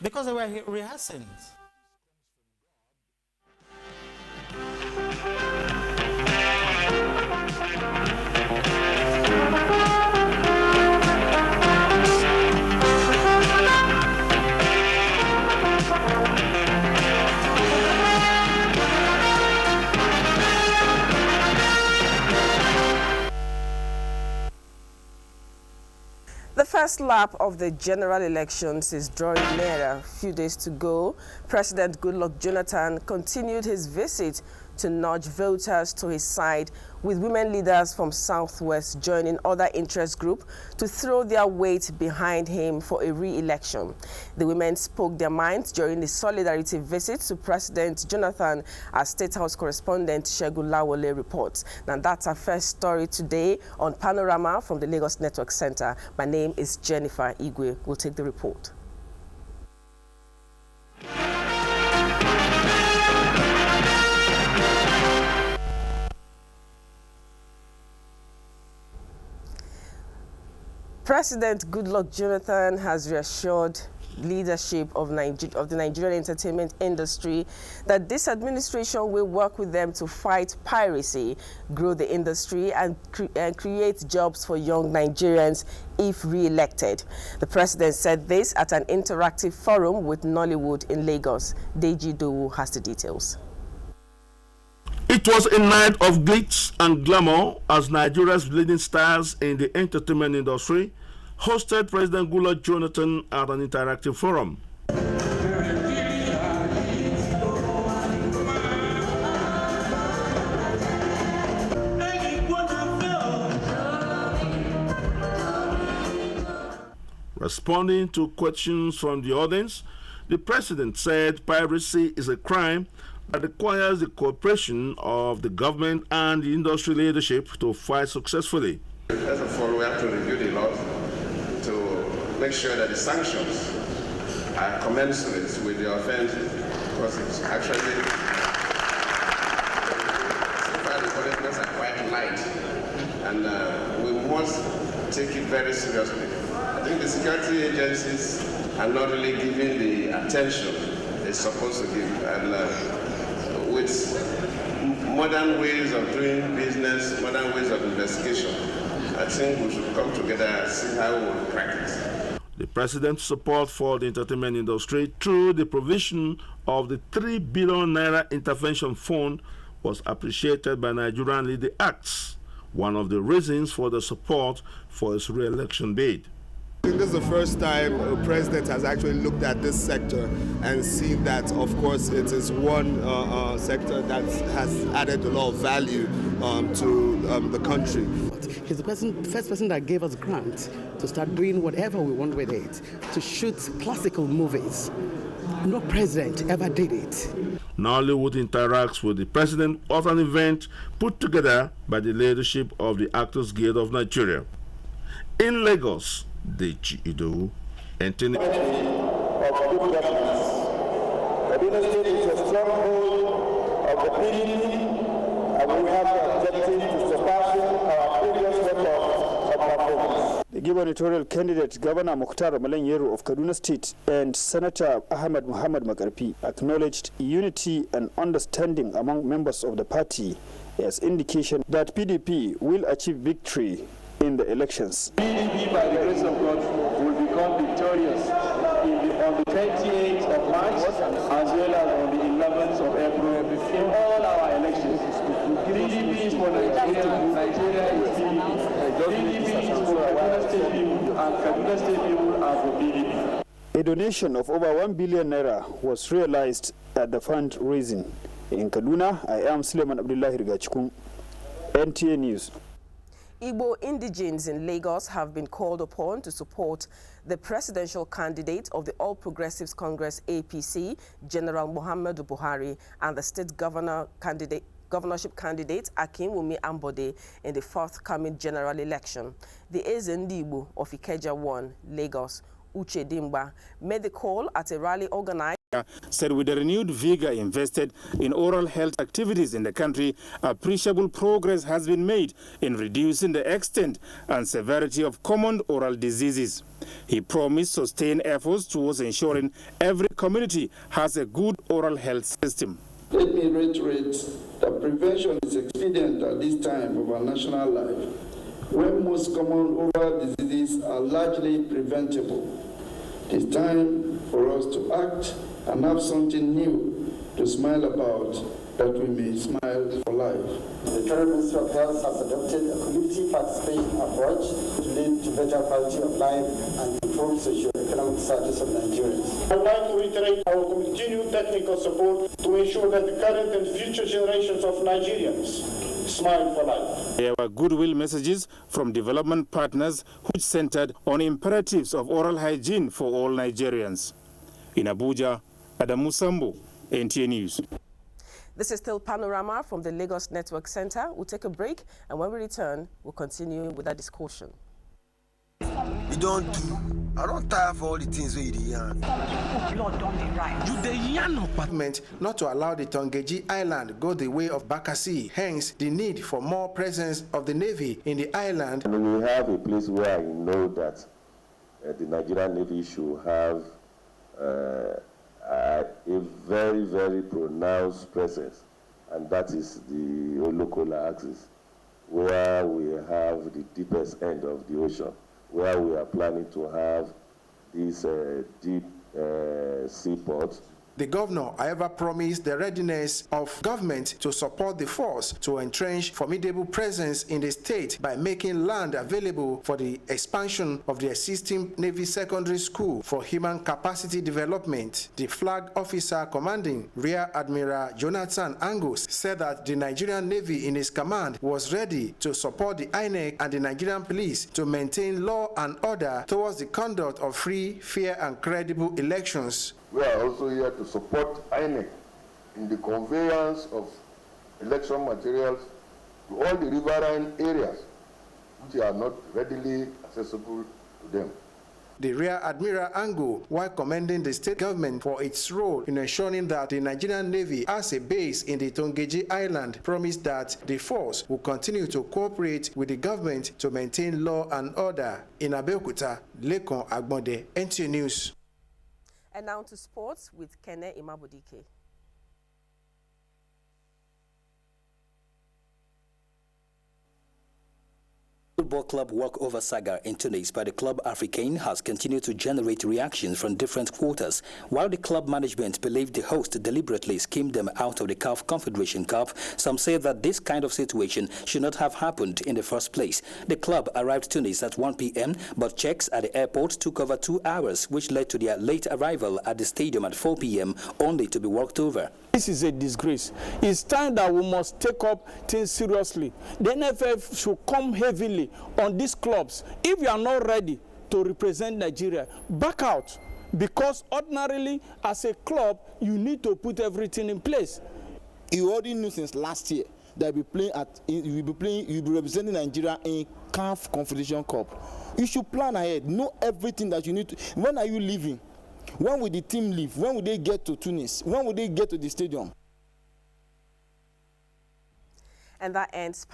because they were rehearsing. The first lap of the general elections is drawing nearer. A few days to go, President Goodluck Jonathan continued his visit to nudge voters to his side, with women leaders from Southwest joining other interest groups to throw their weight behind him for a re-election. The women spoke their minds during the solidarity visit to President Jonathan, as State House correspondent Segun Lawole reports. Now that's our first story today on Panorama from the Lagos Network Center. My name is Jennifer Igwe. We'll take the report. President Goodluck Jonathan has reassured leadership of the Nigerian entertainment industry that this administration will work with them to fight piracy, grow the industry, and create jobs for young Nigerians if re-elected. The president said this at an interactive forum with Nollywood in Lagos. Deji Dowu has the details. It was a night of glitz and glamour as Nigeria's leading stars in the entertainment industry hosted President Goodluck Jonathan at an interactive forum. Responding to questions from the audience, the president said piracy is a crime that requires the cooperation of the government and the industry leadership to fight successfully. First of all, we have to review the law to make sure that the sanctions are commensurate with the offense, because it's actually, so far the punishments are quite light, and we must take it very seriously. I think the security agencies are not really giving the attention they're supposed to give, and with modern ways of doing business, modern ways of investigation, I think we should come together and see how we will crack it. The president's support for the entertainment industry through the provision of the 3 billion naira intervention fund was appreciated by Nigerian leading acts, one of the reasons for the support for his re-election bid. I think this is the first time a president has actually looked at this sector and seen that, of course, it is one sector that has added a lot of value to the country. He's the first person that gave us grants to start doing whatever we want with it, to shoot classical movies. No president ever did it. Nollywood interacts with the president of an event put together by the leadership of the Actors Guild of Nigeria. In Lagos, Deji Dowu, NTA. Of good governance. Kaduna State is a stronghold of the PDP, and we have the objective to surpassing our previous record of performance. The gubernatorial candidate, Governor Mukhtar Malanyeru of Kaduna State, and Senator Ahmed Muhammad Makarfi acknowledged unity and understanding among members of the party as indication that PDP will achieve victory in the elections. PDP, by the grace of God, will become victorious on the 28th of March as well as on the 11th of April in all our elections. PDP is for Nigeria, Nigeria is PDP. PDP is for Kaduna State people, and Kaduna State people are for PDP. A donation of over 1 billion naira was realized at the fundraising. In Kaduna, I am Suleiman Abdullahi Rigachikun, NTA News. Igbo indigenes in Lagos have been called upon to support the presidential candidate of the All Progressives Congress APC, General Muhammadu Buhari, and the state governorship candidate Akinwumi Ambode in the forthcoming general election. The Ezendi Igbo of Ikeja 1, Lagos, Uche Dimba, made the call at a rally organized said with a renewed vigor invested in oral health activities in the country, appreciable progress has been made in reducing the extent and severity of common oral diseases. He promised sustained efforts towards ensuring every community has a good oral health system. Let me reiterate that prevention is expedient at this time of our national life, when most common oral diseases are largely preventable. It is time for us to act and have something new to smile about, that we may smile for life. The Federal Ministry of Health has adopted a community participation approach to lead to better quality of life and improve socio-economic status of Nigerians. I would like to reiterate our continued technical support to ensure that the current and future generations of Nigerians smile for life. There were goodwill messages from development partners which centered on imperatives of oral hygiene for all Nigerians. In Abuja, Adamu Sambo, NTA News. This is still Panorama from the Lagos Network Center. We'll take a break, and when we return, we'll continue with that discussion. You don't do. I don't tire for all the things where you yarn. You the yarn apartment not to allow the Tongeji Island go the way of Bakassi. Hence, the need for more presence of the Navy in the island. And we have a place where I know that the Nigerian Navy should have a very, very pronounced presence, and that is the Olokola axis, where we have the deepest end of the ocean, where we are planning to have these deep seaports. The governor, however, promised the readiness of government to support the force to entrench formidable presence in the state by making land available for the expansion of the existing Navy Secondary School for Human Capacity Development. The flag officer commanding Rear Admiral Jonathan Angus said that the Nigerian Navy in his command was ready to support the INEC and the Nigerian police to maintain law and order towards the conduct of free, fair, and credible elections. We are also here to support INEC in the conveyance of election materials to all the riverine areas which are not readily accessible to them. The Rear Admiral Ango, while commending the state government for its role in ensuring that the Nigerian Navy has a base in the Tongeji Island, promised that the force will continue to cooperate with the government to maintain law and order. In Abeokuta, Lekon Agbonde, NTA News. And now to sports with Kene Imabodike. Football club walkover saga in Tunis by the Club Africain has continued to generate reactions from different quarters. While the club management believe the host deliberately schemed them out of the CAF Confederation Cup, some say that this kind of situation should not have happened in the first place. The club arrived Tunis at 1 p.m, but checks at the airport took over 2 hours, which led to their late arrival at the stadium at 4 p.m, only to be walked over. This is a disgrace. It's time that we must take up things seriously. The NFF should come heavily on these clubs. If you are not ready to represent Nigeria, back out. Because ordinarily, as a club, you need to put everything in place. You already knew since last year that you'll be representing Nigeria in CAF Confederation Cup. You should plan ahead. Know everything that you need to. When are you leaving? When will the team leave? When will they get to Tunis? When will they get to the stadium? And that ends